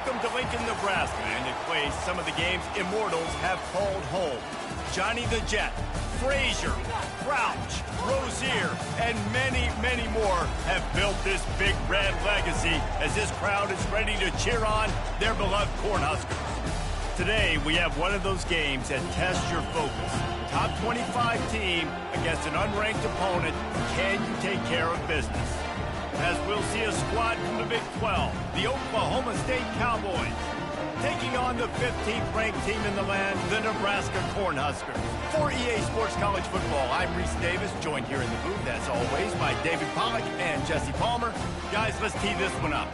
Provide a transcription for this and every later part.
Welcome to Lincoln, Nebraska, and a place some of the game's immortals have called home. Johnny the Jet, Frazier, Crouch, Rozier, and many, many more have built this big red legacy as this crowd is ready to cheer on their beloved Cornhuskers. Today, we have one of those games that tests your focus. Top 25 team against an unranked opponent. Can you take care of business? As we'll see a squad from the Big 12, the Oklahoma State Cowboys, taking on the 15th ranked team in the land, the Nebraska Cornhuskers. For EA Sports College Football, I'm Reese Davis, joined here in the booth, as always, by David Pollack and Jesse Palmer. Guys, let's tee this one up.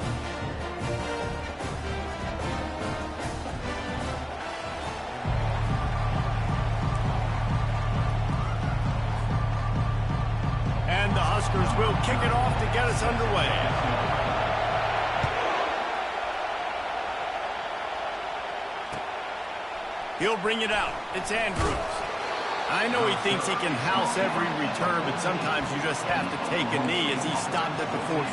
And the Huskers will kick it off to get us underway. He'll bring it out. It's Andrews. I know he thinks he can house every return, but sometimes you just have to take a knee as he stopped at the 14.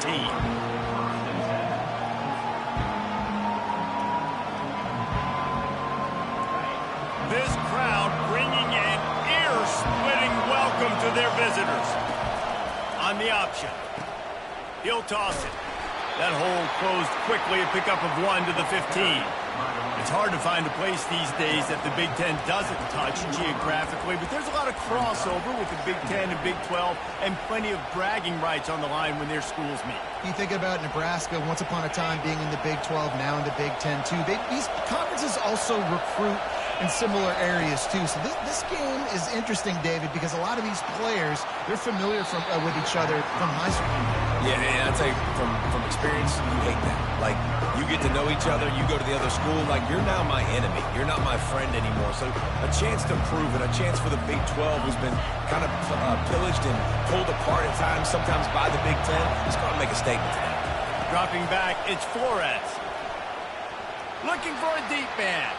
This crowd bringing an ear-splitting welcome to their visitors. On the option. He'll toss it. That hole closed quickly, a pickup of 1 to the 15. It's hard to find a place these days that the Big Ten doesn't touch geographically, but there's a lot of crossover with the Big Ten and Big 12 and plenty of bragging rights on the line when their schools meet. You think about Nebraska, once upon a time being in the Big 12, now in the Big 10 too. These conferences also recruit in similar areas too. So this game is interesting, David, because a lot of these players, they're familiar with each other from high school. Yeah, and I'll tell you, from experience, you hate that. Like, you get to know each other, you go to the other school, like, you're now my enemy. You're not my friend anymore. So a chance to prove it, a chance for the Big 12, who's been kind of pillaged and pulled apart at times, sometimes by the Big 10, it's going to make a statement today. Dropping back, it's Flores. Looking for a deep man.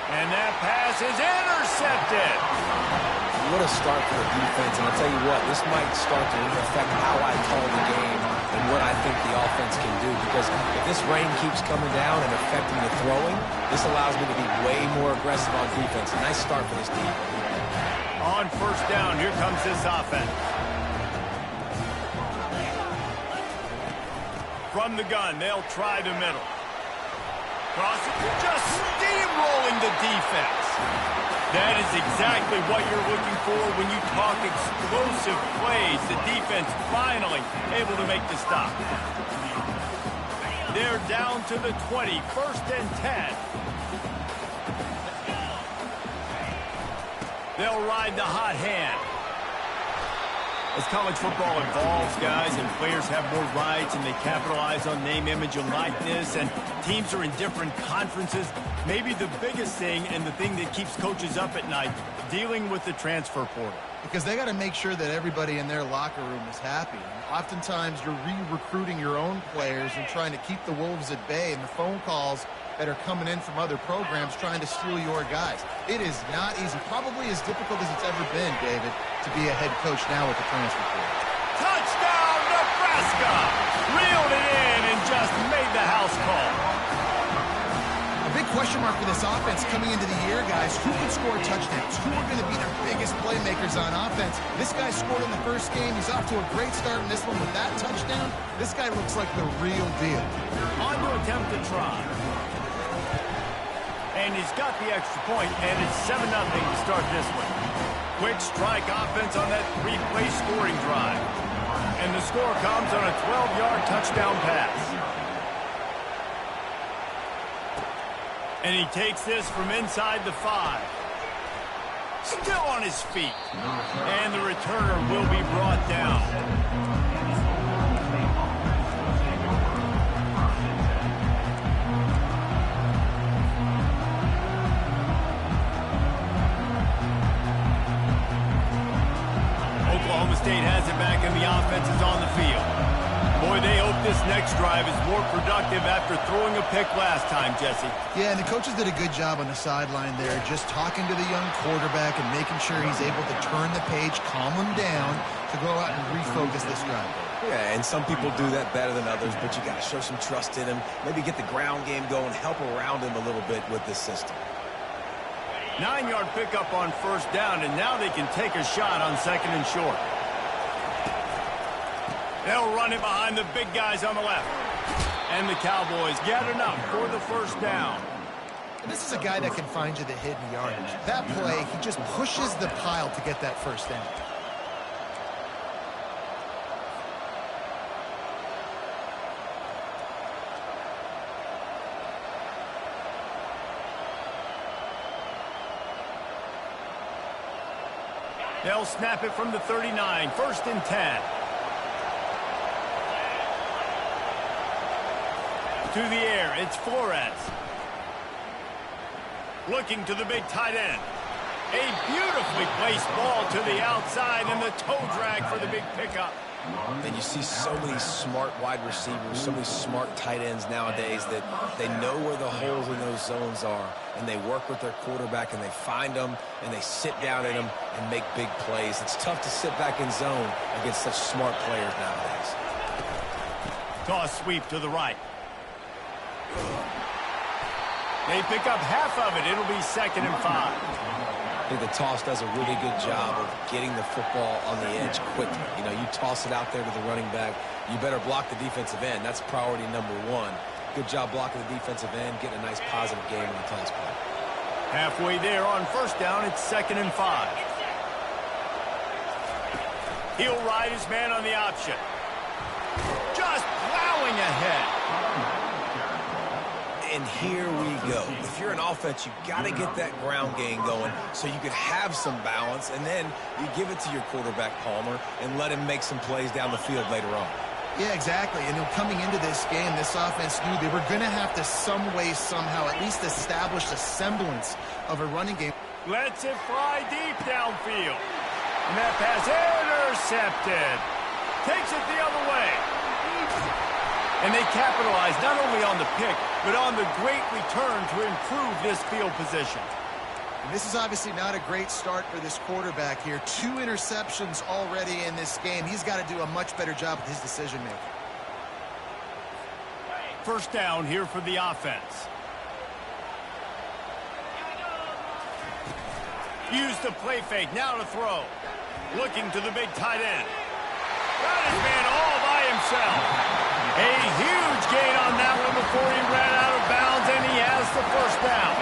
And that pass is intercepted. What a start for the defense, and I'll tell you what, this might start to affect how I call the game and what I think the offense can do, because if this rain keeps coming down and affecting the throwing, this allows me to be way more aggressive on defense. A nice start for this team. On first down, here comes this offense. From the gun, they'll try the middle. Crossing, just steamrolling the defense. That is exactly what you're looking for when you talk explosive plays. The defense finally able to make the stop. They're down to the 20, 1st and 10. They'll ride the hot hand. As college football evolves, guys, and players have more rights and they capitalize on name, image, and likeness, and teams are in different conferences, maybe the biggest thing and the thing that keeps coaches up at night, dealing with the transfer portal. Because they got to make sure that everybody in their locker room is happy. And oftentimes you're re-recruiting your own players and trying to keep the wolves at bay, and the phone calls that are coming in from other programs trying to steal your guys. It is not easy. Probably as difficult as it's ever been, David, to be a head coach now with the transfer portal. Touchdown, Nebraska! Reeled it in and just made the house call. A big question mark for this offense coming into the year, guys. Who can score touchdowns? Who are going to be their biggest playmakers on offense? This guy scored in the first game. He's off to a great start in this one with that touchdown. This guy looks like the real deal. On to attempt to try. And he's got the extra point, and it's 7-0 to start this one. Quick strike offense on that 3-play scoring drive. And the score comes on a 12-yard touchdown pass. And he takes this from inside the 5. Still on his feet. And the returner will be brought down. Oklahoma State has it back and the offense is on the field. Boy, they hope this next drive is more productive after throwing a pick last time, Jesse. Yeah, and the coaches did a good job on the sideline there, just talking to the young quarterback and making sure he's able to turn the page, calm him down, to to go out and refocus this drive. Yeah, and some people do that better than others, but you got to show some trust in him. Maybe get the ground game going, help around him a little bit with this system. 9-yard pickup on first down, and now they can take a shot on second and short. They'll run it behind the big guys on the left. And the Cowboys get enough for the first down. And this is a guy that can find you the hidden yardage. That play, he just pushes the pile to get that first down. They'll snap it from the 39, first and 10. To the air, it's Flores. Looking to the big tight end. A beautifully placed ball to the outside and the toe drag for the big pickup. And you see so many smart wide receivers, so many smart tight ends nowadays that they know where the holes in those zones are, and they work with their quarterback, and they find them, and they sit down in them and make big plays. It's tough to sit back in zone against such smart players nowadays. Toss sweep to the right. They pick up half of it. It'll be second and 5. I think the toss does a really good job of getting the football on the edge quickly. You know, you toss it out there to the running back, you better block the defensive end. That's priority number 1. Good job blocking the defensive end, getting a nice positive game on the toss play. Halfway there on first down, it's second and 5. He'll ride his man on the option. Just plowing ahead. And here we go. If you're an offense, you got to get that ground game going so you could have some balance, and then you give it to your quarterback, Palmer, and let him make some plays down the field later on. Yeah, exactly. And coming into this game, this offense knew they were going to have to some way, somehow, at least establish a semblance of a running game. Lets it fly deep downfield. And that pass intercepted. Takes it the other way. And they capitalize not only on the pick, but on the great return to improve this field position. And this is obviously not a great start for this quarterback here. 2 interceptions already in this game. He's got to do a much better job with his decision-making. First down here for the offense. Use the play fake. Now to throw. Looking to the big tight end. Got his man all by himself. A huge gain on that one before he ran out of bounds, and he has the first down.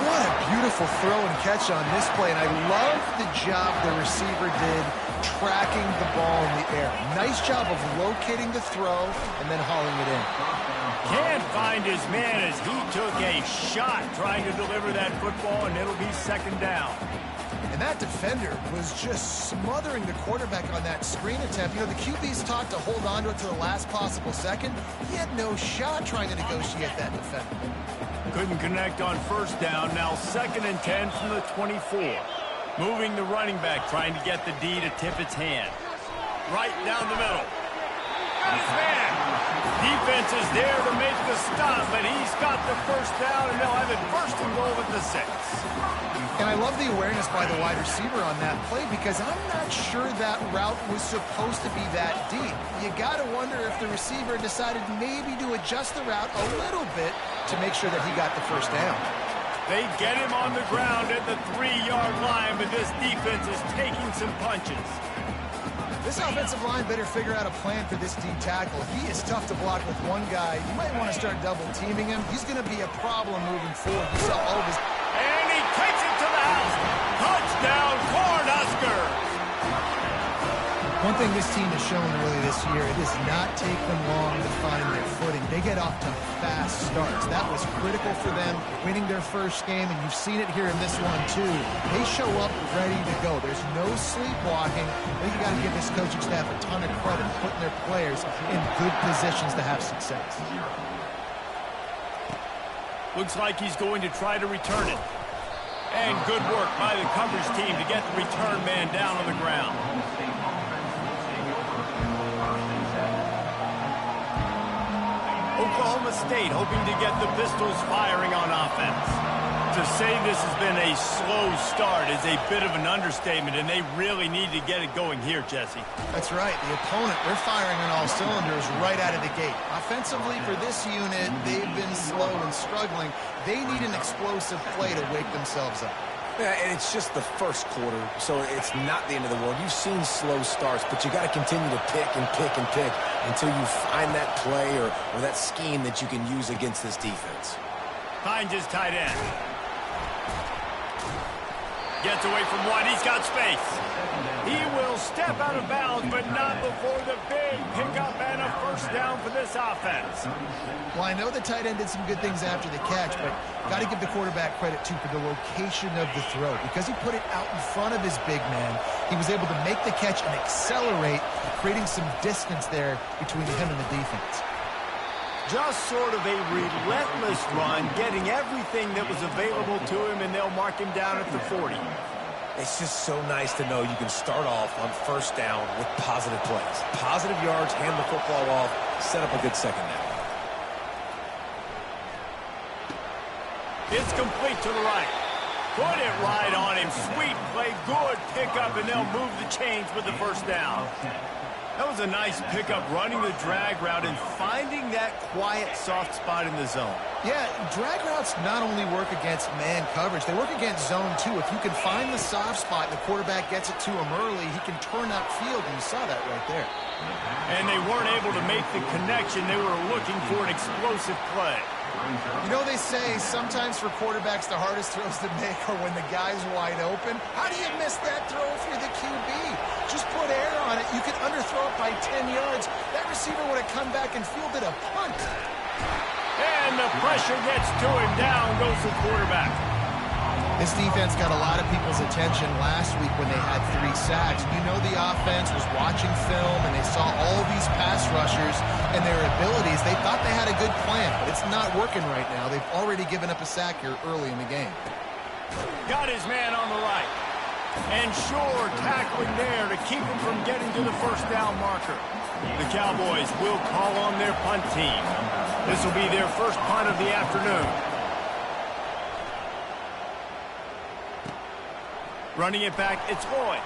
What a beautiful throw and catch on this play, and I love the job the receiver did tracking the ball in the air. Nice job of locating the throw and then hauling it in. Can't find his man as he took a shot trying to deliver that football, and it'll be second down. And that defender was just smothering the quarterback on that screen attempt. You know, the QB's taught to hold on to it to the last possible second. He had no shot trying to negotiate that defender. Couldn't connect on first down. Now second and 10 from the 24. Moving the running back, trying to get the D to tip its hand. Right down the middle. Got his man. Defense is there to make the stop, but he's got the first down, and they'll have it first and goal at the 6. And I love the awareness by the wide receiver on that play, because I'm not sure that route was supposed to be that deep. You got to wonder if the receiver decided maybe to adjust the route a little bit to make sure that he got the first down. They get him on the ground at the 3-yard line, but this defense is taking some punches. This offensive line better figure out a plan for this D tackle. He is tough to block with one guy. You might want to start double teaming him. He's going to be a problem moving forward. You saw all of his... And he takes it to the house. Touchdown, Cornhuskers. One thing this team has shown really this year, it does not take them long to find their footing. They get off to fast starts. That was critical for them winning their first game, and you've seen it here in this one too. They show up ready to go. There's no sleepwalking. I think you got to give this coaching staff a ton of credit for putting their players in good positions to have success. Looks like he's going to try to return it. And good work by the coverage team to get the return man down on the ground. Oklahoma State hoping to get the Pistols firing on offense. To say this has been a slow start is a bit of an understatement, and they really need to get it going here, Jesse. That's right. The opponent, they're firing on all cylinders right out of the gate. Offensively, for this unit, they've been slow and struggling. They need an explosive play to wake themselves up. Yeah, and it's just the first quarter, so it's not the end of the world. You've seen slow starts, but you got to continue to pick and pick and pick until you find that play or that scheme that you can use against this defense. Finds his tight end. Gets away from one. He's got space. He will step out of bounds, but not before the big pickup and a first down for this offense. Well, I know the tight end did some good things after the catch, but got to give the quarterback credit, too, for the location of the throw. Because he put it out in front of his big man, he was able to make the catch and accelerate, creating some distance there between him and the defense. Just sort of a relentless run, getting everything that was available to him, and they'll mark him down at the 40. It's just so nice to know you can start off on first down with positive plays. Positive yards, hand the football off, set up a good second down. It's complete to the right. Put it right on him. Sweet play, good pickup, and they'll move the chains with the first down. That was a nice pickup, running the drag route and finding that quiet, soft spot in the zone. Yeah, drag routes not only work against man coverage, they work against zone too. If you can find the soft spot and the quarterback gets it to him early, he can turn upfield, and you saw that right there. And they weren't able to make the connection. They were looking for an explosive play. You know, they say sometimes for quarterbacks the hardest throws to make are when the guy's wide open. How do you miss that throw if you're the QB? Just put air on it. You could underthrow it by 10 yards. That receiver would have come back and fielded a punt. And the pressure gets to him. Down goes the quarterback. This defense got a lot of people's attention last week when they had 3 sacks. You know the offense was watching film, and they saw all these pass rushers and their abilities. They thought they had a good plan, but it's not working right now. They've already given up a sack here early in the game. Got his man on the right. And sure, tackling there to keep him from getting to the first down marker. The Cowboys will call on their punt team. This will be their first punt of the afternoon. Running it back, it's Lloyd.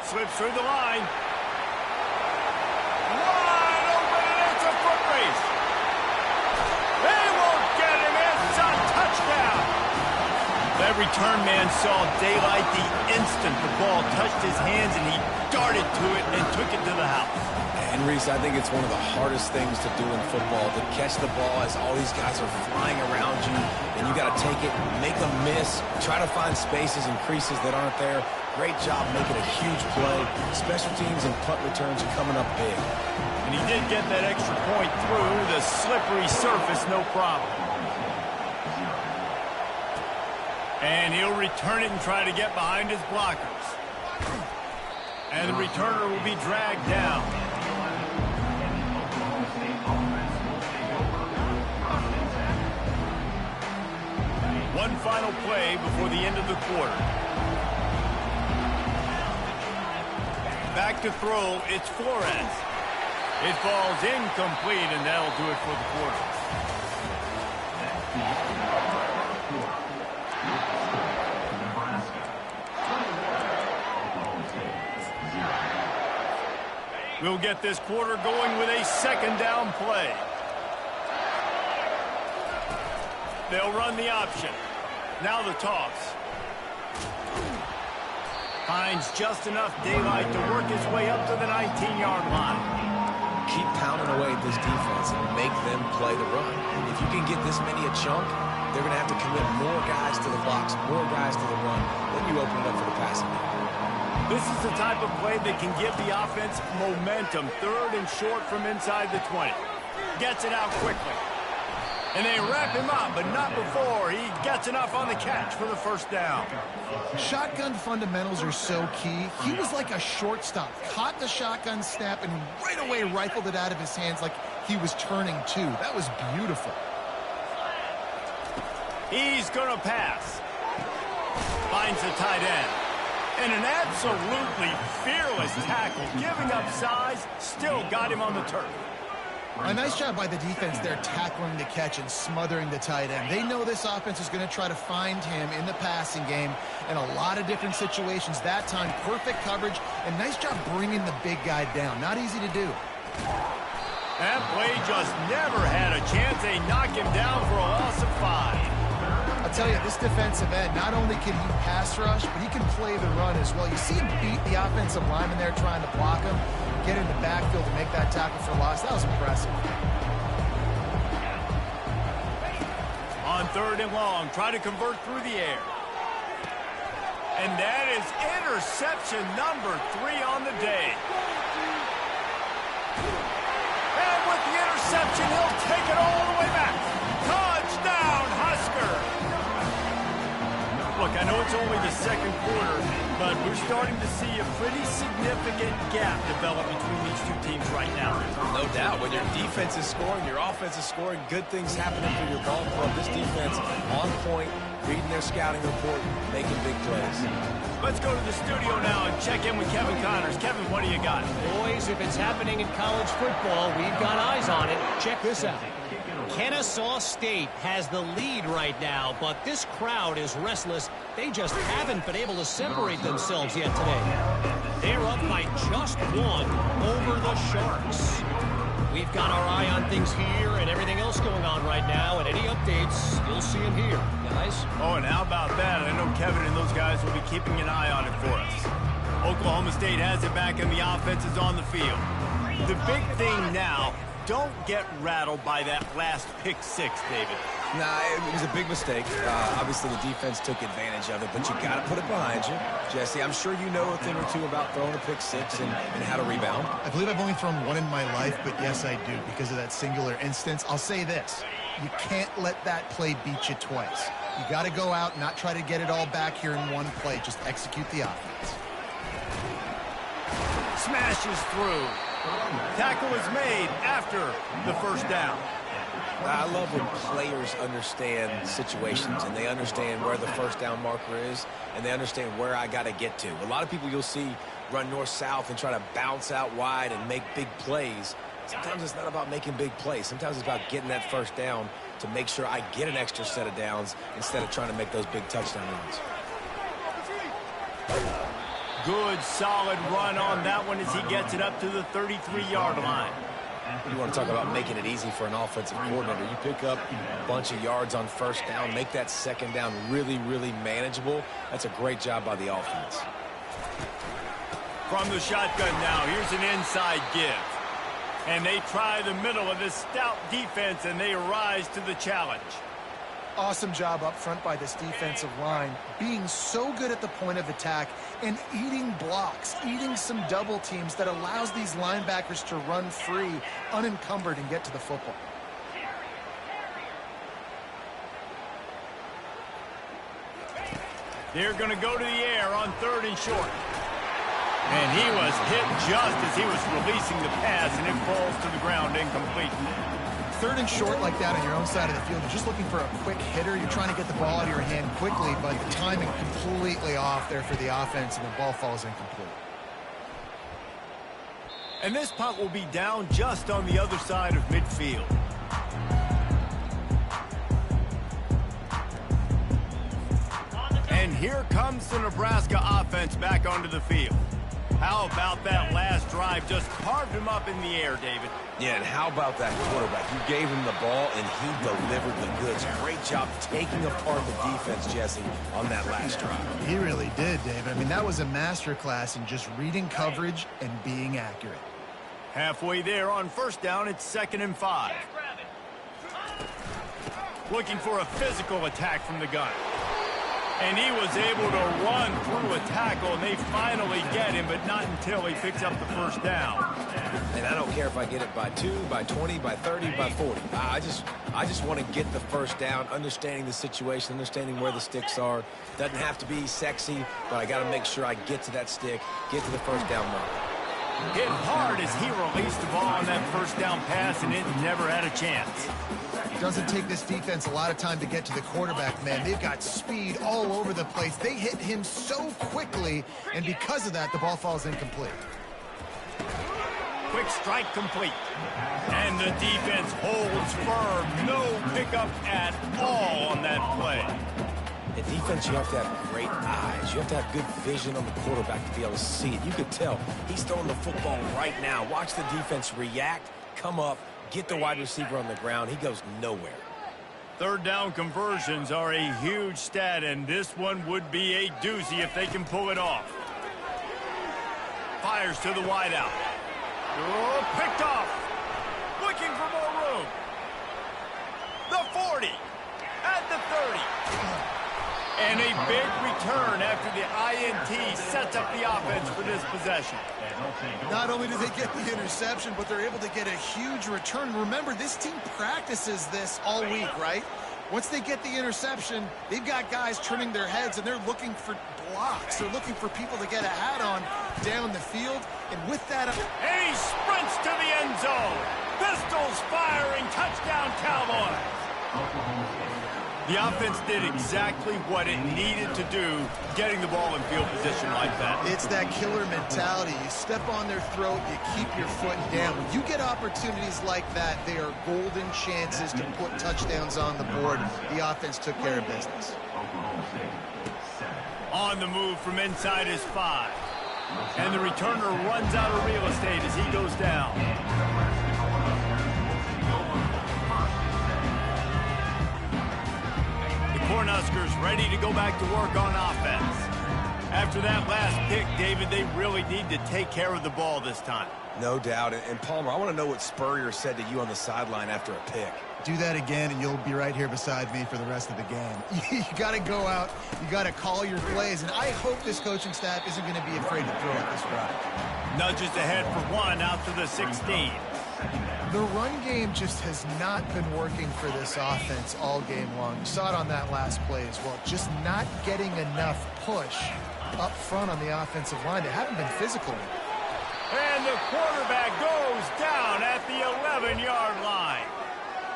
Slips through the line. Wide open, and it's a foot race. They won't get him. It's a touchdown. That return man saw daylight the instant the ball touched his hands, and he darted to it and took it to the house. And, Reese, I think it's one of the hardest things to do in football, to catch the ball as all these guys are flying around you, and you got to take it, make them miss, try to find spaces and creases that aren't there. Great job making a huge play. Special teams and punt returns are coming up big. And he did get that extra point through the slippery surface, no problem. And he'll return it and try to get behind his blockers. And the returner will be dragged down. One final play before the end of the quarter. Back to throw, it's Flores. It falls incomplete, and that'll do it for the quarter. We'll get this quarter going with a second down play. They'll run the option. Now the toss. Finds just enough daylight to work his way up to the 19-yard line. Keep pounding away at this defense and make them play the run. If you can get this many a chunk, they're going to have to commit more guys to the box, more guys to the run. Then you open it up for the passing game. This is the type of play that can give the offense momentum. Third and short from inside the 20. Gets it out quickly. And they wrap him up, but not before he gets enough on the catch for the first down. Shotgun fundamentals are so key. He was like a shortstop. Caught the shotgun snap and right away rifled it out of his hands like he was turning two. That was beautiful. He's going to pass. Finds the tight end. And an absolutely fearless tackle. Giving up size, still got him on the turf. A nice job by the defense there, tackling the catch and smothering the tight end. They know this offense is going to try to find him in the passing game in a lot of different situations. That time, perfect coverage, and nice job bringing the big guy down. Not easy to do. That play just never had a chance. They knock him down for a loss of 5. I'll tell you, this defensive end, not only can he pass rush, but he can play the run as well. You see him beat the offensive lineman there trying to block him, get in the backfield to make that tackle for loss. That was impressive. On 3rd and long, try to convert through the air. And that is interception number 3 on the day. And with the interception, he'll take it all the way back. Touchdown, Husker! Look, I know it's only the 2nd quarter, but we're starting to see a pretty significant gap develop between these two teams right now. No doubt. When your defense is scoring, your offense is scoring, good things happening for your ball club. This defense on point, reading their scouting report, making big plays. Let's go to the studio now and check in with Kevin Connors. Kevin, what do you got? Boys, if it's happening in college football, we've got eyes on it. Check this out. Kennesaw State has the lead right now, but this crowd is restless. They just haven't been able to separate themselves yet today. They're up by just 1 over the Sharks. We've got our eye on things here and everything else going on right now, and any updates, you'll see them here. Guys? Oh, and how about that? I know Kevin and those guys will be keeping an eye on it for us. Oklahoma State has it back, and the offense is on the field. The big thing now, don't get rattled by that last pick-6, David. Nah, it was a big mistake. Obviously, the defense took advantage of it, but you got to put it behind you. Jesse, I'm sure you know a thing or two about throwing a pick-6 and how to rebound. I believe I've only thrown 1 in my life, but yes, I do, because of that singular instance. I'll say this. You can't let that play beat you twice. You got to go out and not try to get it all back here in one play. Just execute the offense. Smashes through. Tackle is made after the 1st down. I love when players understand situations and they understand where the 1st down marker is and they understand where I got to get to. A lot of people you'll see run north-south and try to bounce out wide and make big plays. Sometimes it's not about making big plays. Sometimes it's about getting that 1st down to make sure I get an extra set of downs instead of trying to make those big touchdown runs. Good, solid run on that one as he gets it up to the 33-yard line. You want to talk about making it easy for an offensive coordinator. You pick up a bunch of yards on 1st down, make that 2nd down really, really manageable. That's a great job by the offense. From the shotgun now, here's an inside give. And they try the middle of this stout defense, and they rise to the challenge. Awesome job up front by this defensive line, being so good at the point of attack and eating blocks, eating some double teams that allows these linebackers to run free, unencumbered, and get to the football. They're going to go to the air on 3rd and short. And he was hit just as he was releasing the pass, and it falls to the ground incomplete. 3rd and short like that on your own side of the field, you're just looking for a quick hitter. You're trying to get the ball out of your hand quickly, but the timing completely off there for the offense, and the ball falls incomplete. And this punt will be down just on the other side of midfield. And here comes the Nebraska offense back onto the field. How about that last drive? Just carved him up in the air, David. Yeah, and how about that quarterback? You gave him the ball, and he delivered the goods. Great job taking apart the defense, Jesse, on that last drive. He really did, David. I mean, that was a masterclass in just reading coverage and being accurate. Halfway there on 1st down, it's 2nd and 5. Looking for a physical attack from the gun. And he was able to run through a tackle, and they finally get him, but not until he picks up the 1st down. And I don't care if I get it by 2, by 20, by 30, by 40. I just want to get the 1st down, understanding the situation, understanding where the sticks are. Doesn't have to be sexy, but I got to make sure I get to that stick, get to the 1st down mark. Hit hard as he released the ball on that 1st down pass, and it never had a chance. Doesn't take this defense a lot of time to get to the quarterback, man. They've got speed all over the place. They hit him so quickly, and because of that, the ball falls incomplete. Quick strike complete. And the defense holds firm. No pickup at all on that play. In defense, you have to have great eyes. You have to have good vision on the quarterback to be able to see it. You could tell he's throwing the football right now. Watch the defense react, come up, get the wide receiver on the ground. He goes nowhere. Third down conversions are a huge stat, and this one would be a doozy if they can pull it off. Fires to the wideout. Oh, picked off. Looking for more room. The 40. At the 30. And a big return after the INT sets up the offense for this possession. Not only do they get the interception, but they're able to get a huge return. Remember, this team practices this all week, right? Once they get the interception, they've got guys turning their heads, and they're looking for blocks. They're looking for people to get a hat on down the field. And with that... And he sprints to the end zone. Pistols firing. Touchdown, Cowboys. The offense did exactly what it needed to do, getting the ball in field position like that. It's that killer mentality. You step on their throat, you keep your foot down. When you get opportunities like that, they are golden chances to put touchdowns on the board. The offense took care of business. On the move from inside his 5. And the returner runs out of real estate as he goes down. Cornhuskers ready to go back to work on offense. After that last pick, David, they really need to take care of the ball this time. No doubt. And Palmer, I want to know what Spurrier said to you on the sideline after a pick. Do that again, and you'll be right here beside me for the rest of the game. You got to go out. You got to call your plays, and I hope this coaching staff isn't going to be afraid to throw it this drive. Nudges ahead for 1 out to the 16. The run game just has not been working for this offense all game long. You saw it on that last play as well. Just not getting enough push up front on the offensive line. They haven't been physical. And the quarterback goes down at the 11-yard line.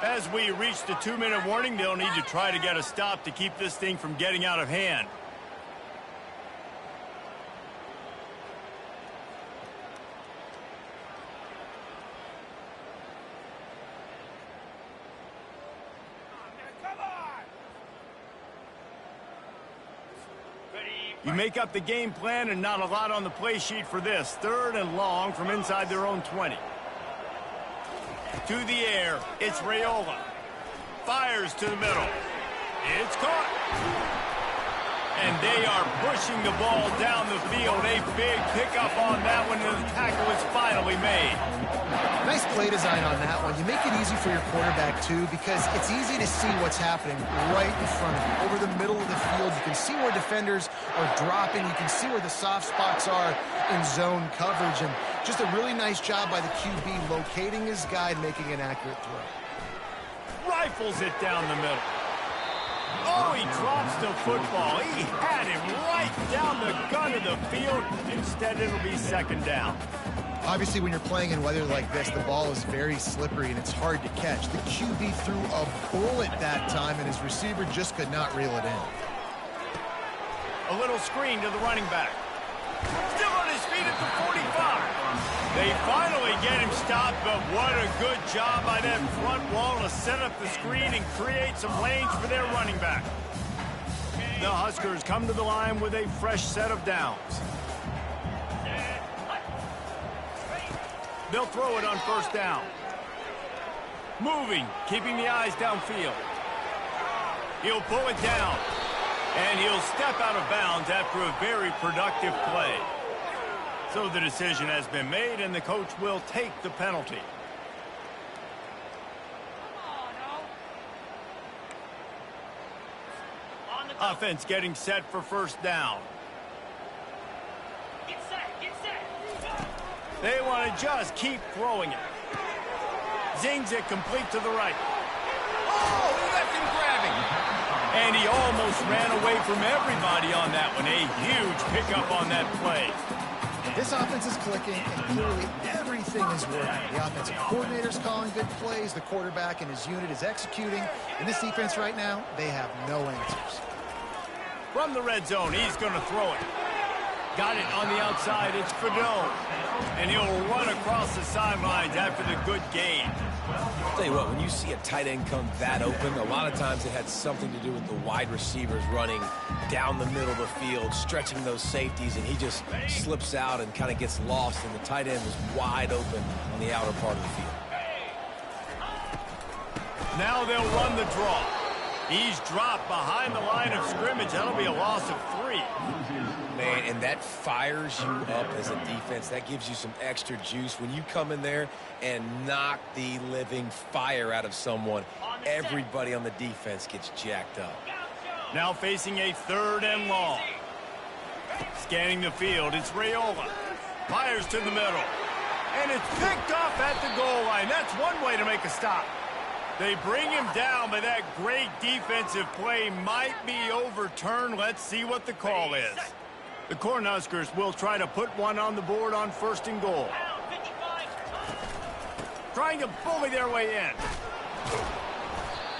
As we reach the 2-minute warning, they'll need to try to get a stop to keep this thing from getting out of hand. You make up the game plan and not a lot on the play sheet for this. 3rd and long from inside their own 20. To the air, it's Raiola. Fires to the middle. It's caught. And they are pushing the ball down the field. A big pickup on that one, and the tackle is finally made. Nice play design on that one. You make it easy for your quarterback, too, because it's easy to see what's happening right in front of you. Over the middle of the field, you can see where defenders are dropping. You can see where the soft spots are in zone coverage. And just a really nice job by the QB locating his guy and making an accurate throw. Rifles it down the middle. Oh, he drops the football. He had him right down the gun of the field. Instead, it'll be 2nd down. Obviously, when you're playing in weather like this, the ball is very slippery and it's hard to catch. The QB threw a bullet that time, and his receiver just could not reel it in. A little screen to the running back. Still on his feet at the 45. They finally get him stopped, but what a good job by that front wall to set up the screen and create some lanes for their running back. The Huskers come to the line with a fresh set of downs. They'll throw it on 1st down. Moving, keeping the eyes downfield. He'll pull it down. And he'll step out of bounds after a very productive play. So the decision has been made, and the coach will take the penalty. Offense getting set for 1st down. Get set. They want to just keep throwing it. Zings it complete to the right. Oh, he left him grabbing. And he almost ran away from everybody on that one. A huge pickup on that play. This offense is clicking, and clearly everything is working. The offensive coordinator's calling good plays. The quarterback and his unit is executing. In this defense right now, they have no answers. From the red zone, he's going to throw it. Got it on the outside. It's Fidel. And he'll run across the sidelines after the good gain. I'll tell you what, when you see a tight end come that open, a lot of times it had something to do with the wide receivers running down the middle of the field, stretching those safeties, and he just slips out and kind of gets lost, and the tight end was wide open on the outer part of the field. Now they'll run the draw. He's dropped behind the line of scrimmage. That'll be a loss of 3. Man, and that fires you up as a defense. That gives you some extra juice. When you come in there and knock the living fire out of someone, everybody on the defense gets jacked up. Now facing a 3rd and long. Scanning the field, it's Raiola. Fires to the middle. And it's picked off at the goal line. That's one way to make a stop. They bring him down, but that great defensive play might be overturned. Let's see what the call is. The Cornhuskers will try to put one on the board on 1st and goal. Trying to bully their way in.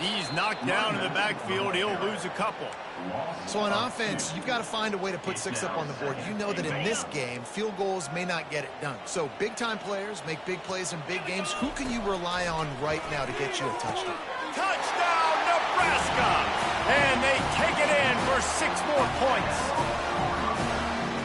He's knocked down in the backfield. He'll lose a couple. So on offense, you've got to find a way to put 6 up on the board. You know that in this game, field goals may not get it done. So big-time players make big plays in big games. Who can you rely on right now to get you a touchdown? Touchdown, Nebraska! And they take it in for 6 more points.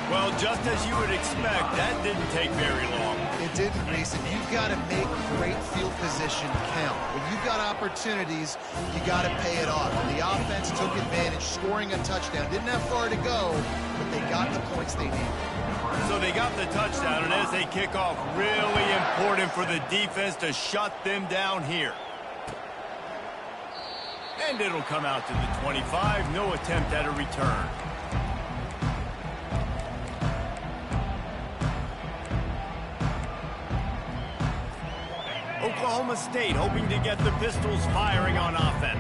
Well, just as you would expect, that didn't take very long. It didn't, Reese, and you've got to make great field position count. When you've got opportunities, you got to pay it off. And the offense took advantage, scoring a touchdown. Didn't have far to go, but they got the points they needed. So they got the touchdown, and as they kick off, really important for the defense to shut them down here. And it'll come out to the 25. No attempt at a return. Oklahoma State hoping to get the Pistols firing on offense.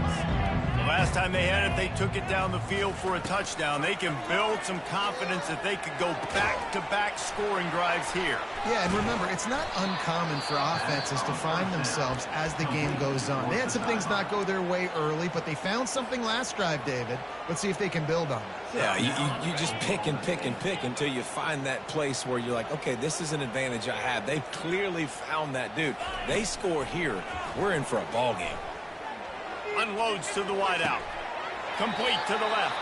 The last time they had it, they took it down the field for a touchdown. They can build some confidence that they could go back-to-back scoring drives here. Yeah, and remember, it's not uncommon for offenses to find themselves as the game goes on. They had some things not go their way early, but they found something last drive, David. Let's see if they can build on it. Yeah, you just pick and pick and pick until you find that place where you're like, okay, this is an advantage I have. They've clearly found that dude. They score here. We're in for a ball game. Unloads to the wideout. Complete to the left.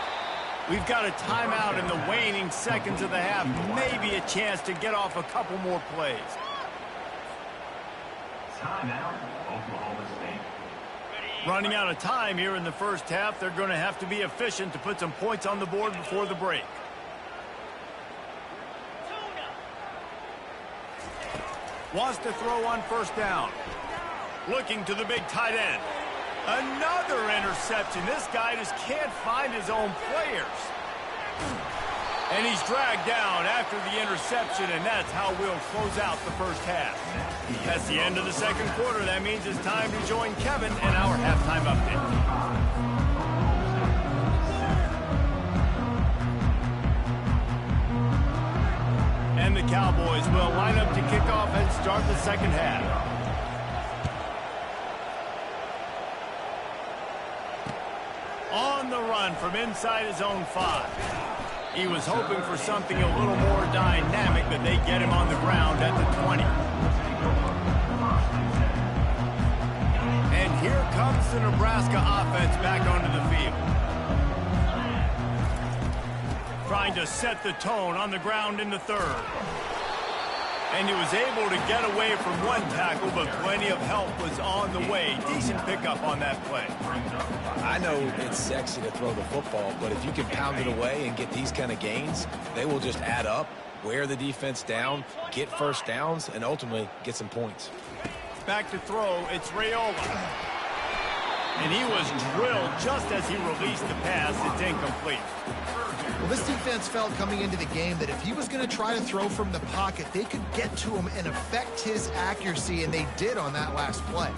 We've got a timeout in the waning seconds of the half. Maybe a chance to get off a couple more plays. Timeout, Oklahoma State. Running out of time here in the first half. They're going to have to be efficient to put some points on the board before the break. Wants to throw on 1st down. Looking to the big tight end. Another interception. This guy just can't find his own players. And he's dragged down after the interception, and that's how we'll close out the first half. That's the end of the 2nd quarter. That means it's time to join Kevin and our halftime update. And the Cowboys will line up to kick off and start the 2nd half. On the run from inside his own 5. He was hoping for something a little more dynamic, but they get him on the ground at the 20. And here comes the Nebraska offense back onto the field. Trying to set the tone on the ground in the 3rd. And he was able to get away from one tackle, but plenty of help was on the way. Decent pickup on that play. I know it's sexy to throw the football, but if you can pound it away and get these kind of gains, they will just add up, wear the defense down, get 1st downs, and ultimately get some points. Back to throw, it's Raiola. And he was drilled just as he released the pass. It's incomplete. Well, this defense felt coming into the game that if he was going to try to throw from the pocket, they could get to him and affect his accuracy, and they did on that last play.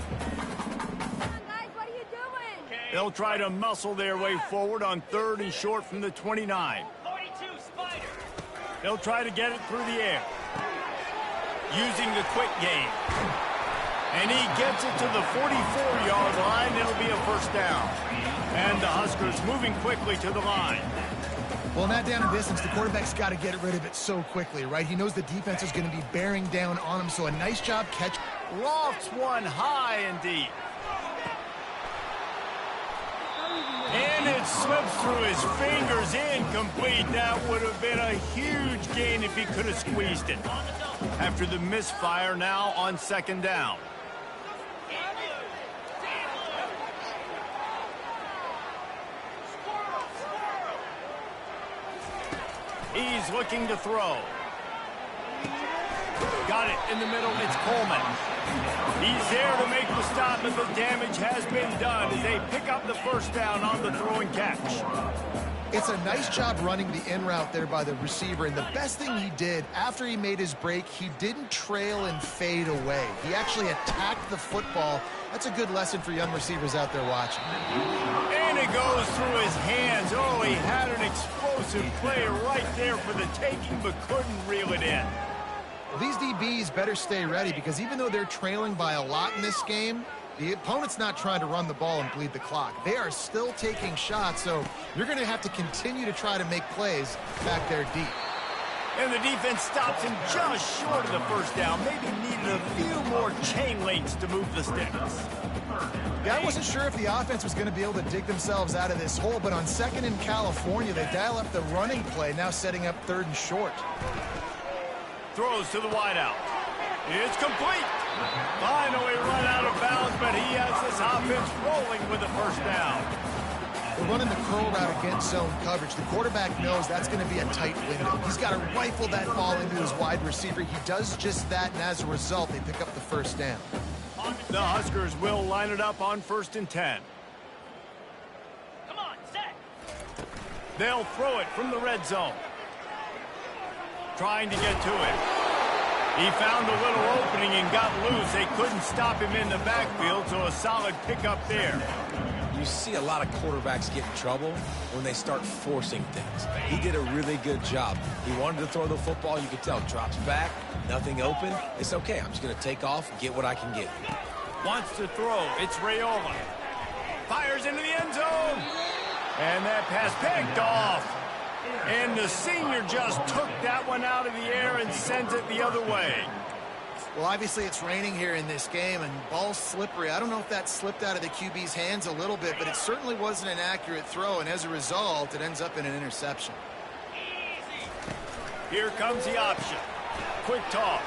They'll try to muscle their way forward on 3rd and short from the 29. They'll try to get it through the air. Using the quick game. And he gets it to the 44-yard line. It'll be a first down. And the Huskers moving quickly to the line. Well, in that down and distance, the quarterback's got to get rid of it so quickly, right? He knows the defense is going to be bearing down on him, so a nice job catch. Lofts one high and deep. And it slips through his fingers, incomplete. That would have been a huge gain if he could have squeezed it. After the misfire, now on second down. He's looking to throw. Got it in the middle. It's Coleman. He's there to make the stop, but the damage has been done as they pick up the first down on the throw and catch. It's a nice job running the in route there by the receiver, and the best thing he did after he made his break, he didn't trail and fade away. He actually attacked the football. That's a good lesson for young receivers out there watching. And it goes through his hands. Oh, he had an explosive play right there for the taking, but couldn't reel it in. Well, these DBs better stay ready because even though they're trailing by a lot in this game, the opponent's not trying to run the ball and bleed the clock. They are still taking shots, so you're going to have to continue to try to make plays back there deep. And the defense stops him just short of the first down. Maybe needed a few more chain links to move the sticks. Yeah, I wasn't sure if the offense was going to be able to dig themselves out of this hole, but on second in California, they dial up the running play, now setting up third and short. Throws to the wideout. It's complete. Finally run out of bounds, but he has this offense rolling with a first down. We're running the curl route against zone coverage. The quarterback knows that's going to be a tight window. He's got to rifle that ball into his wide receiver. He does just that, and as a result, they pick up the first down. The Huskers will line it up on 1st and 10. Come on, set. They'll throw it from the red zone. Trying to get to it. He found a little opening and got loose. They couldn't stop him in the backfield, so a solid pickup there. You see a lot of quarterbacks get in trouble when they start forcing things. He did a really good job. He wanted to throw the football. You could tell. Drops back, nothing open. It's okay. I'm just going to take off, get what I can get. Wants to throw. It's Raiola. Fires into the end zone. And that pass picked off. And the senior just took that one out of the air and sends it the other way. Well, obviously it's raining here in this game, and ball's slippery. I don't know if that slipped out of the QB's hands a little bit, but it certainly wasn't an accurate throw, and as a result, it ends up in an interception. Here comes the option. Quick toss.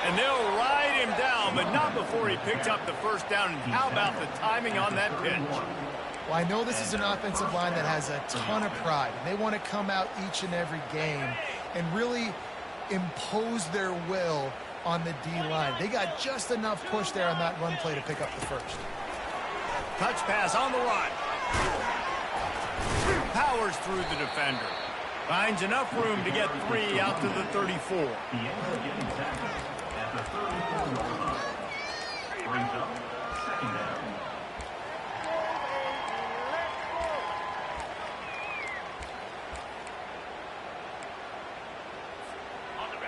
And they'll ride him down, but not before he picks up the first down. And how about the timing on that pitch? Well, I know this is an offensive line that has a ton of pride, and they want to come out each and every game and really impose their will on the D-line. They got just enough push there on that run play to pick up the first. Touch pass on the run. Powers through the defender. Finds enough room to get 3 out to the 34. The end of getting tackled at the 34 line. Brings up second down.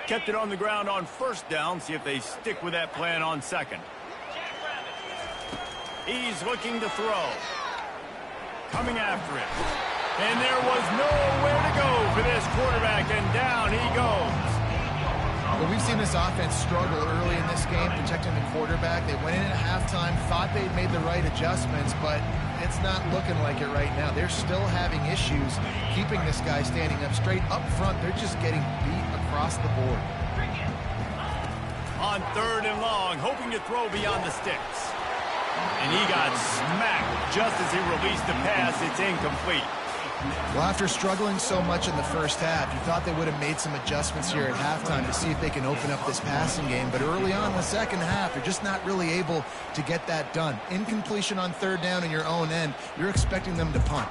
Kept it on the ground on first down. See if they stick with that plan on second. He's looking to throw. Coming after it. And there was nowhere to go for this quarterback, and down he goes. Well, we've seen this offense struggle early in this game, protecting the quarterback. They went in at halftime, thought they'd made the right adjustments, but it's not looking like it right now. They're still having issues keeping this guy standing up straight. Up front, they're just getting beat across the board. On 3rd and long, hoping to throw beyond the sticks. And he got smacked just as he released the pass. It's incomplete. Well, after struggling so much in the first half, you thought they would have made some adjustments here at halftime to see if they can open up this passing game. But early on in the second half, they're just not really able to get that done. Incompletion on 3rd down in your own end, you're expecting them to punt.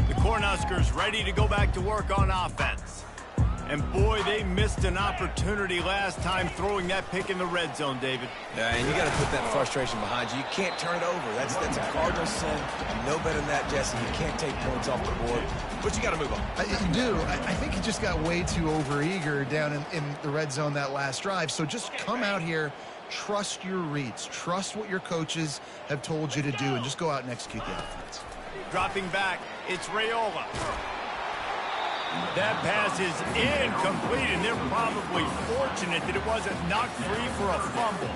The Cornhuskers ready to go back to work on offense. And boy, they missed an opportunity last time throwing that pick in the red zone, David. Yeah, and you got to put that frustration behind you. You can't turn it over. That's a cardinal sin. You know better than that, Jesse. You can't take points off the board, but you got to move on. You do. I think he just got way too overeager down in the red zone that last drive. So just come out here, trust your reads, trust what your coaches have told you to do, and just go out and execute the offense. Dropping back, it's Raiola. That pass is incomplete, and they're probably fortunate that it wasn't knocked free for a fumble.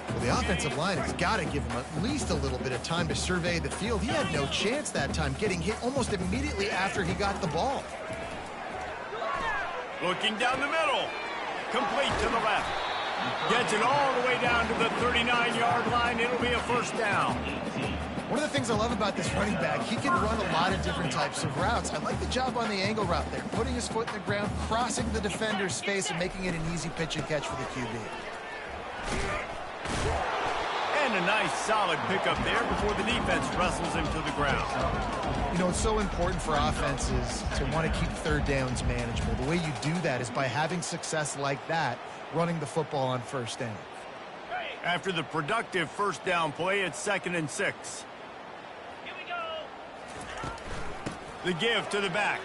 Well, the offensive line has got to give him at least a little bit of time to survey the field. He had no chance that time, getting hit almost immediately after he got the ball. Looking down the middle. Complete to the left. Gets it all the way down to the 39-yard line. It'll be a first down. One of the things I love about this running back, he can run a lot of different types of routes. I like the job on the angle route there, putting his foot in the ground, crossing the defender's face, and making it an easy pitch and catch for the QB. And a nice solid pickup there before the defense wrestles him to the ground. You know, it's so important for offenses to want to keep third downs manageable. The way you do that is by having success like that, running the football on first down. After the productive first down play, it's 2nd and 6. The give to the back.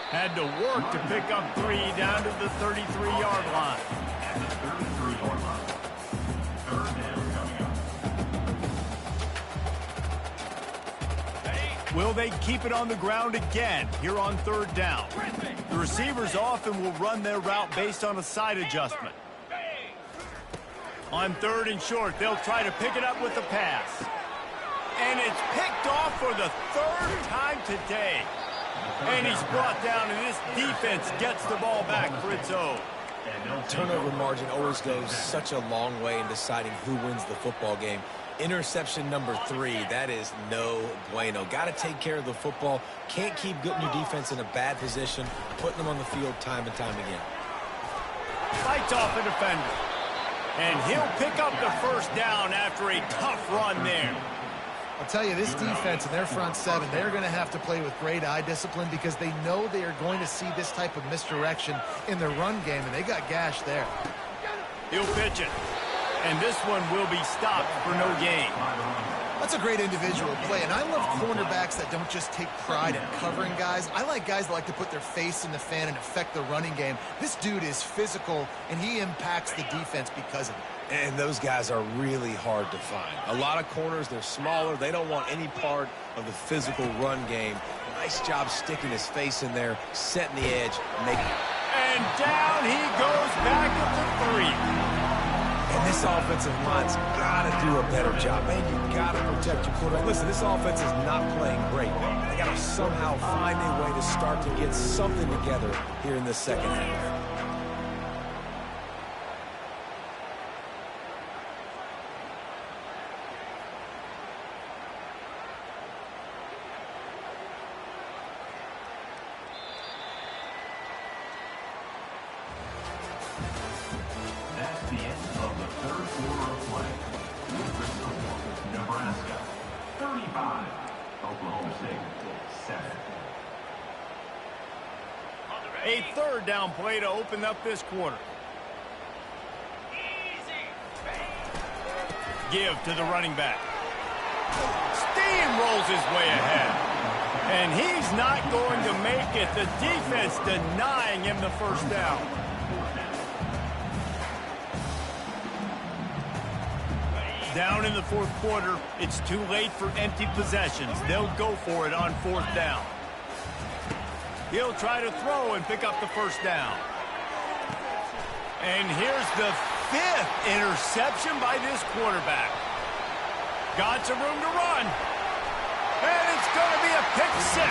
Had to work to pick up 3 down to the 33-yard line. Will they keep it on the ground again here on 3rd down? The receivers often will run their route based on a side adjustment. On 3rd and short, they'll try to pick it up with the pass. And it's picked off for the 3rd time today. And he's brought down, and this defense gets the ball back for its own. Turnover margin always goes such a long way in deciding who wins the football game. Interception number 3, that is no bueno. Got to take care of the football. Can't keep putting your defense in a bad position, putting them on the field time and time again. Fights off a defender. And he'll pick up the first down after a tough run there. I'll tell you, this defense and their front 7, they're going to have to play with great eye discipline because they know they are going to see this type of misdirection in their run game, and they got gashed there. He'll pitch it. And this one will be stopped for no gain. That's a great individual play, and I love cornerbacks that don't just take pride in covering guys. I like guys that like to put their face in the fan and affect the running game. This dude is physical, and he impacts the defense because of it. And those guys are really hard to find. A lot of corners, they're smaller. They don't want any part of the physical run game. Nice job sticking his face in there, setting the edge, making it. And down he goes back at the 3. And this offensive line's got to do a better job. Man, you got to protect your quarterback. Listen, this offense is not playing great. They got to somehow find a way to start to get something together here in the second half. That's the end of the 3rd quarter of play. Nebraska 35, Oklahoma State 7. A 3rd down play to open up this quarter. Give to the running back. Steamrolls his way ahead. And he's not going to make it. The defense denying him the first down. Down in the 4th quarter, it's too late for empty possessions. They'll go for it on 4th down. He'll try to throw and pick up the first down. And here's the 5th interception by this quarterback. Got some room to run. And it's going to be a pick 6.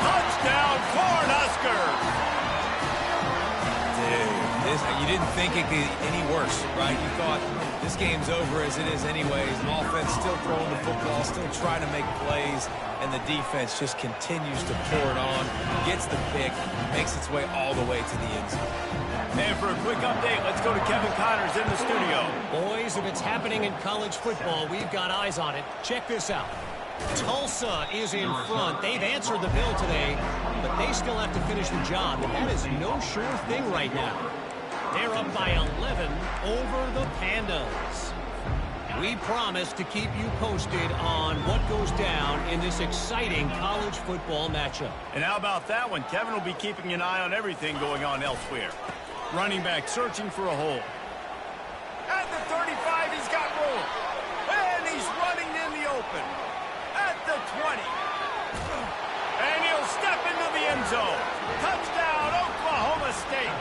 Touchdown, Cornhuskers. You didn't think it could get any worse, right? You thought this game's over as it is anyways. The offense still throwing the football, still trying to make plays, and the defense just continues to pour it on, gets the pick, makes its way all the way to the end zone. And for a quick update, let's go to Kevin Connors in the studio. Boys, if it's happening in college football, we've got eyes on it. Check this out. Tulsa is in front. They've answered the bell today, but they still have to finish the job, and that is no sure thing right now. They're up by 11 over the Pandas. We promise to keep you posted on what goes down in this exciting college football matchup. And how about that one? Kevin will be keeping an eye on everything going on elsewhere. Running back searching for a hole. At the 35, he's got room. And he's running in the open. At the 20. And he'll step into the end zone. Touchdown, Oklahoma State.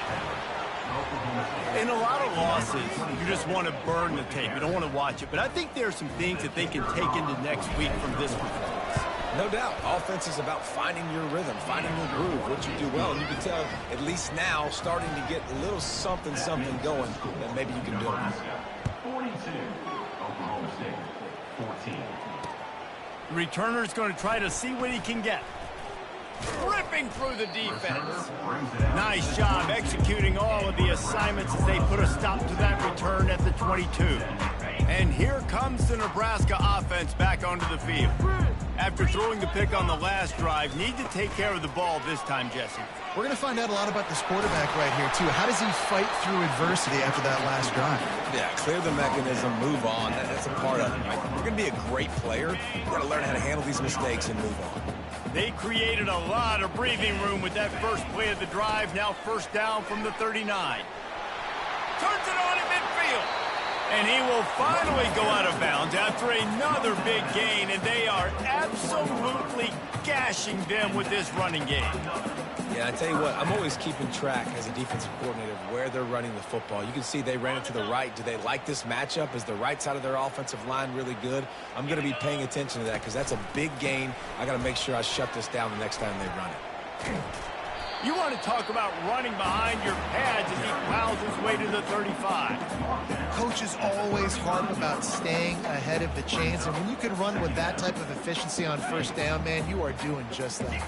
In a lot of losses, you just want to burn the tape. You don't want to watch it. But I think there are some things that they can take into next week from this performance. No doubt. Offense is about finding your rhythm, finding your groove, what you do well. And you can tell, at least now, starting to get a little something going that maybe you can do it. 42, Oklahoma State, 14. The returner's going to try to see what he can get. Ripping through the defense. Nice job executing all of the assignments as they put a stop to that return at the 22. And here comes the Nebraska offense back onto the field. After throwing the pick on the last drive, need to take care of the ball this time, Jesse. We're going to find out a lot about this quarterback right here, too. How does he fight through adversity after that last drive? Yeah, clear the mechanism, move on. That's a part of it. Right? If you're going to be a great player, you've got to learn how to handle these mistakes and move on. They created a lot of breathing room with that first play of the drive. Now first down from the 39. Turns it on in midfield. And he will finally go out of bounds after another big gain. And they are absolutely gashing them with this running game. Yeah, I tell you what, I'm always keeping track as a defensive coordinator of where they're running the football. You can see they ran it to the right. Do they like this matchup? Is the right side of their offensive line really good? I'm going to be paying attention to that because that's a big gain. I got to make sure I shut this down the next time they run it. You want to talk about running behind your pads as he plows his way to the 35. Coaches always harp about staying ahead of the chains, and when you can run with that type of efficiency on first down, man, you are doing just that.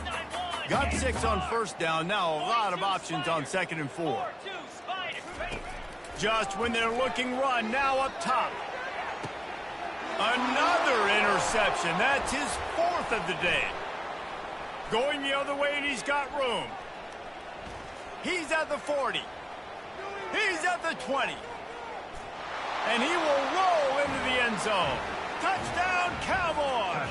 Got 6 on first down. Now a lot of options on 2nd and 4. Just when they're looking run, now up top. Another interception. That's his 4th of the day. Going the other way, and he's got room. He's at the 40. He's at the 20. And he will roll into the end zone. Touchdown, Cowboys!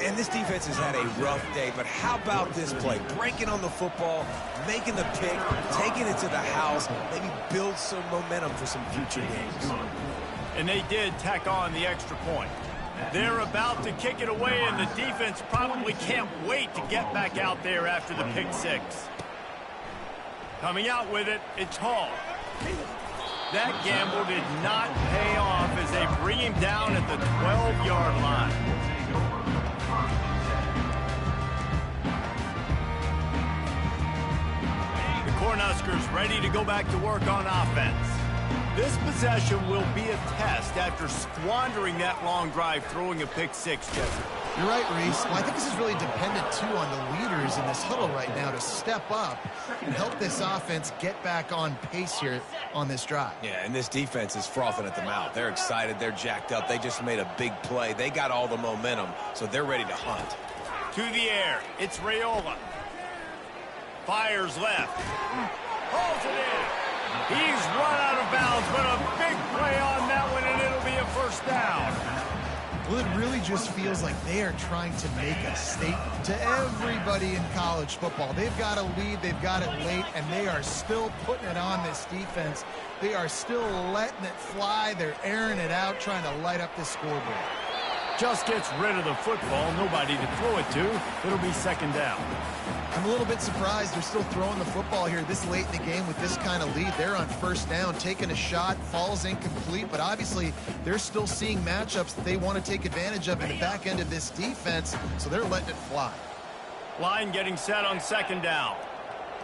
And this defense has had a rough day, but how about this play? Breaking on the football, making the pick, taking it to the house, maybe build some momentum for some future games. And they did tack on the extra point. They're about to kick it away, and the defense probably can't wait to get back out there after the pick 6. Coming out with it, it's Hall. That gamble did not pay off as they bring him down at the 12-yard line. The Cornhuskers ready to go back to work on offense. This possession will be a test after squandering that long drive throwing a pick 6, Jesse. You're right, Reese. Well, I think this is really dependent, too, on the leaders in this huddle right now to step up and help this offense get back on pace here on this drive. Yeah, and this defense is frothing at the mouth. They're excited. They're jacked up. They just made a big play. They got all the momentum, so they're ready to hunt. To the air. It's Raiola. Fires left. Hauls it in. He's run out of bounds, but a big play on that one, and it'll be a first down. Well, it really just feels like they are trying to make a statement to everybody in college football. They've got a lead, they've got it late, and they are still putting it on this defense. They are still letting it fly. They're airing it out, trying to light up this scoreboard. Just gets rid of the football, nobody to throw it to. It'll be second down. I'm a little bit surprised they're still throwing the football here this late in the game with this kind of lead. They're on first down, taking a shot, falls incomplete, but obviously they're still seeing matchups that they want to take advantage of in the back end of this defense, so they're letting it fly. Line getting set on second down.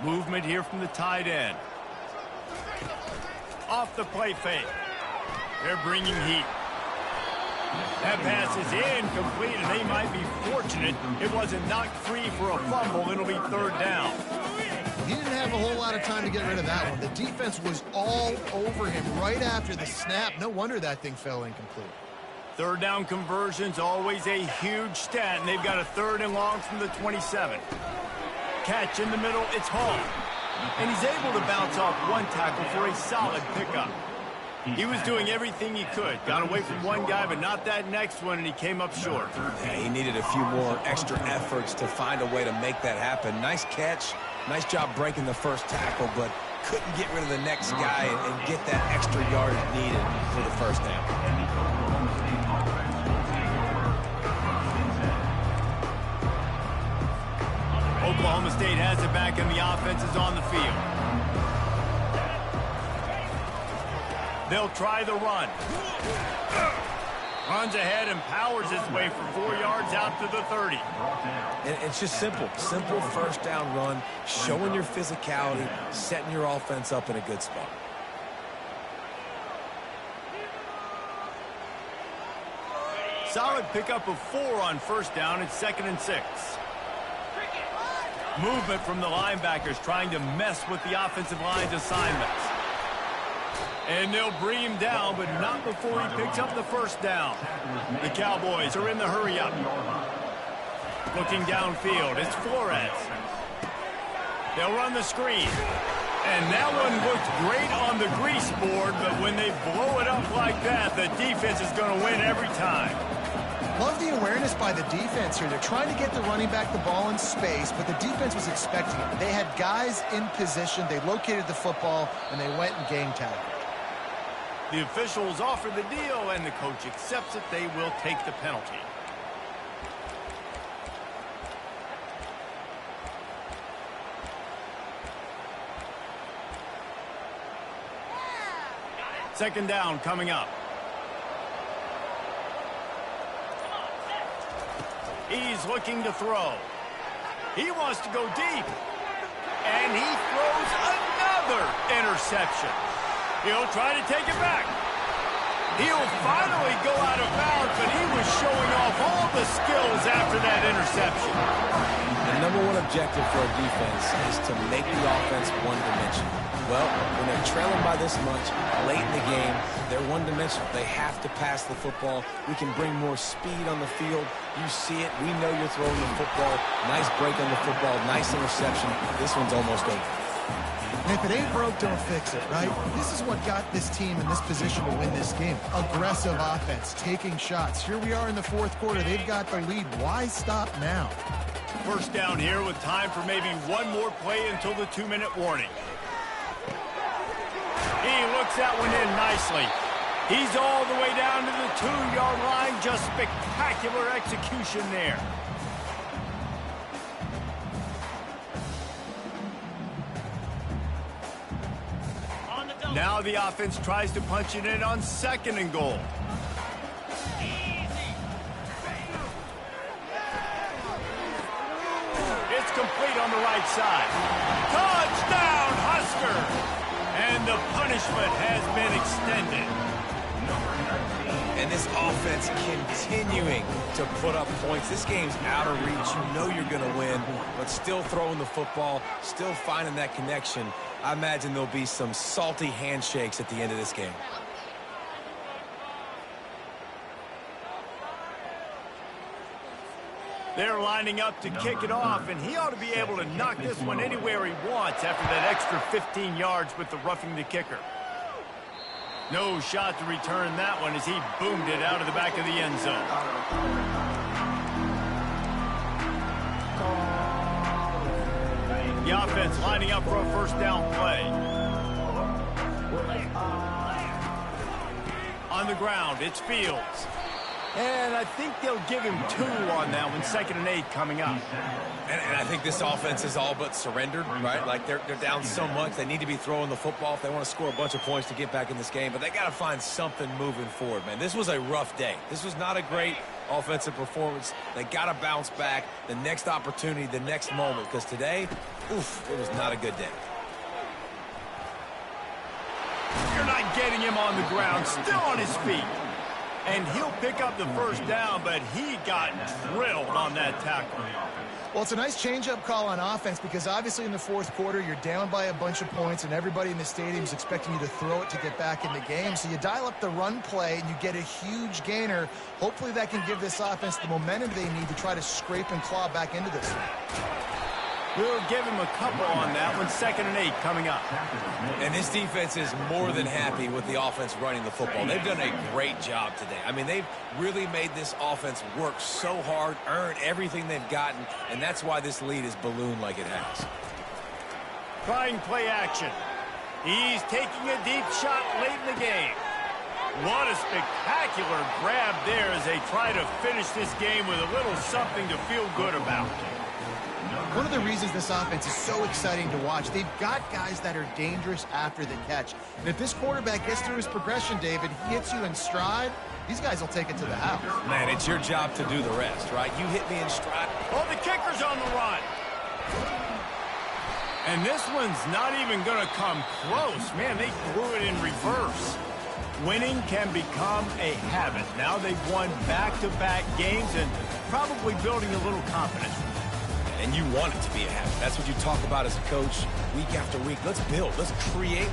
Movement here from the tight end. Off the play fake. They're bringing heat. That pass is incomplete, and they might be fortunate it wasn't knocked free for a fumble. It'll be third down. He didn't have a whole lot of time to get rid of that one. The defense was all over him right after the snap. No wonder that thing fell incomplete. Third down conversion's always a huge stat, and they've got a 3rd and long from the 27. Catch in the middle, it's Hall. And he's able to bounce off one tackle for a solid pickup. He was doing everything he could. Got away from one guy, but not that next one, and he came up short. Yeah, he needed a few more extra efforts to find a way to make that happen. Nice catch. Nice job breaking the first tackle, but couldn't get rid of the next guy and get that extra yardage needed for the first down. Oklahoma State has it back, and the offense is on the field. They'll try the run. Runs ahead and powers his way for 4 yards out to the 30. And it's just simple. Simple first down run, showing your physicality, setting your offense up in a good spot. Solid pickup of 4 on first down. It's 2nd and 6. Movement from the linebackers trying to mess with the offensive line's assignments. And they'll bring him down, but not before he picks up the first down. The Cowboys are in the hurry-up. Looking downfield, it's Flores. They'll run the screen. And that one looked great on the grease board, but when they blow it up like that, the defense is going to win every time. Love the awareness by the defense here. They're trying to get the running back the ball in space, but the defense was expecting it. They had guys in position. They located the football, and they went and gang tackled. The officials offer the deal, and the coach accepts it. They will take the penalty. Second down coming up. He's looking to throw. He wants to go deep. And he throws another interception. He'll try to take it back. He'll finally go out of bounds, but he was showing off all the skills after that interception. The number one objective for a defense is to make the offense one-dimensional. Well, when they're trailing by this much, late in the game, they're one-dimensional. They have to pass the football. We can bring more speed on the field. You see it. We know you're throwing the football. Nice break on the football. Nice interception. This one's almost over. And if it ain't broke, don't fix it, right? This is what got this team in this position to win this game. Aggressive offense, taking shots. Here we are in the 4th quarter. They've got the lead. Why stop now? First down here with time for maybe one more play until the 2-minute warning. He looks that one in nicely. He's all the way down to the 2-yard line. Just spectacular execution there. Now the offense tries to punch it in on 2nd and goal. It's complete on the right side. Touchdown, Husker! And the punishment has been extended. And this offense continuing to put up points. This game's out of reach. You know you're going to win, but still throwing the football, still finding that connection. I imagine there'll be some salty handshakes at the end of this game. They're lining up to kick it off, and he ought to be able to knock this one anywhere he wants after that extra 15 yards with the roughing the kicker. No shot to return that one as he boomed it out of the back of the end zone. The offense lining up for a first down play. On the ground, it's Fields. And I think they'll give him 2 on that one. 2nd and 8 coming up. And I think this offense is all but surrendered, right? Like they're down so much. They need to be throwing the football if they want to score a bunch of points to get back in this game. But they got to find something moving forward, man. This was a rough day. This was not a great offensive performance. They got to bounce back the next opportunity, the next moment. Because today, oof, it was not a good day. You're not getting him on the ground. Still on his feet. And he'll pick up the first down, but he got drilled on that tackle. Well, it's a nice change-up call on offense because obviously in the fourth quarter, you're down by a bunch of points and everybody in the stadium is expecting you to throw it to get back in the game. So you dial up the run play and you get a huge gainer. Hopefully that can give this offense the momentum they need to try to scrape and claw back into this one. We'll give him a couple on that one. 2nd and 8 coming up. And this defense is more than happy with the offense running the football. They've done a great job today. I mean, they've really made this offense work so hard, earn everything they've gotten, and that's why this lead is ballooned like it has. Trying play action. He's taking a deep shot late in the game. What a spectacular grab there as they try to finish this game with a little something to feel good about. One of the reasons this offense is so exciting to watch, they've got guys that are dangerous after the catch. And if this quarterback gets through his progression, David, he hits you in stride, these guys will take it to the house. Man, it's your job to do the rest, right? You hit me in stride. Oh, the kicker's on the run. And this one's not even going to come close. Man, they threw it in reverse. Winning can become a habit. Now they've won back-to-back games and probably building a little confidence. And you want it to be a habit. That's what you talk about as a coach week after week. Let's build. Let's create